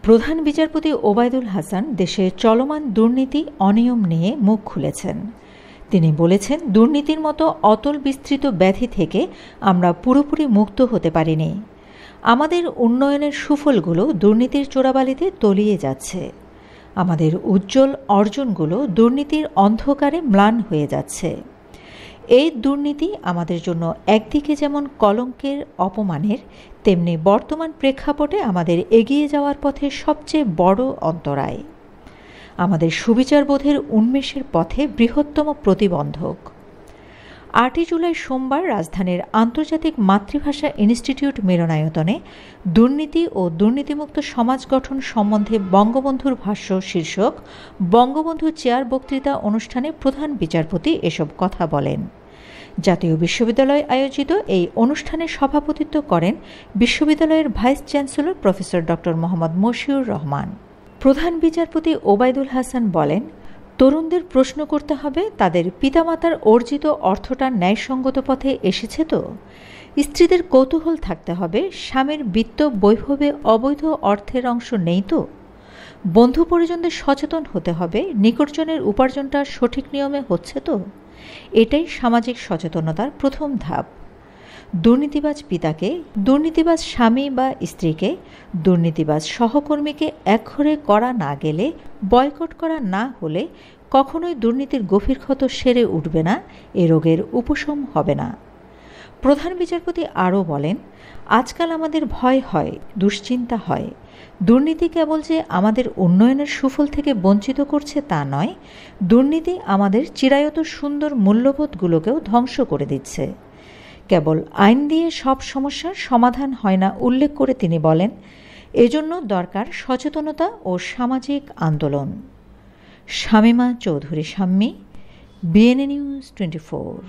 প্রধান বিচারপতি ওবায়দুল হাসান দেশে চলমান দুর্নীতি অনিয়ম নিয়ে মুখ খুলেছেন। তিনি বলেছেন, দুর্নীতির মতো অতল বিস্তৃত ব্যাধি থেকে আমরা পুরোপুরি মুক্ত হতে পারিনি। আমাদের উন্নয়নের সুফলগুলো দুর্নীতির চোরাবালিতে তলিয়ে যাচ্ছে। আমাদের উজ্জ্বল অর্জনগুলো দুর্নীতির অন্ধকারে ম্লান হয়ে যাচ্ছে। এই দুর্নীতি আমাদের জন্য একদিকে যেমন কলঙ্কের, অপমানের, তেমনি বর্তমান প্রেক্ষাপটে আমাদের এগিয়ে যাওয়ার পথে সবচেয়ে বড় অন্তরায়, আমাদের সুবিচারবোধের উন্মেষের পথে বৃহত্তম প্রতিবন্ধক। 8 জুলাই সোমবার রাজধানীর আন্তর্জাতিক মাতৃভাষা ইনস্টিটিউট মিলনায়তনে দুর্নীতি ও দুর্নীতিমুক্ত সমাজ গঠন সম্বন্ধে বঙ্গবন্ধুর ভাষ্য শীর্ষক বঙ্গবন্ধু চেয়ার বক্তৃতা অনুষ্ঠানে প্রধান বিচারপতি এসব কথা বলেন। জাতীয় বিশ্ববিদ্যালয় আয়োজিত এই অনুষ্ঠানে সভাপতিত্ব করেন বিশ্ববিদ্যালয়ের vice chancellor professor doctor Mohammad Mashiur Rahman. প্রধান বিচারপতি ওবায়দুল হাসান বলেন, তরুণদের প্রশ্ন করতে হবে, তাদের পিতামাতার অর্জিত অর্থটা ন্যায়সঙ্গত পথে এসেছে তো? স্ত্রীদের কৌতূহল থাকতে হবে, স্বামীর বিত্ত বৈভবে অবৈধ অর্থের অংশ নেই তো? বন্ধু পরিজনদের সচেতন হতে হবে, নিকটজনের উপার্জনটা সঠিক নিয়মে হচ্ছে তো? এটাই সামাজিক সচেতনতার প্রথম ধাপ। দুর্নীতিবাজ পিতাকে, দুর্নীতিবাজ স্বামী বা স্ত্রীকে, দুর্নীতিবাজ সহকর্মীকে একঘরে করা না গেলে, বয়কট করা না হলে কখনোই দুর্নীতির গভীর ক্ষত সেরে উঠবে না, এ রোগের উপশম হবে না। প্রধান বিচারপতি আরও বলেন, আজকাল আমাদের ভয় হয়, দুশ্চিন্তা হয়। দুর্নীতি কেবল যে আমাদের উন্নয়নের সুফল থেকে বঞ্চিত করছে তা নয়, দুর্নীতি আমাদের চিরায়ত সুন্দর মূল্যবোধগুলোকেও ধ্বংস করে দিচ্ছে। কেবল আইন দিয়ে সব সমস্যার সমাধান হয় না উল্লেখ করে তিনি বলেন, এজন্য দরকার সচেতনতা ও সামাজিক আন্দোলন। Shamima Chowdhury Shammi, BNA news 24।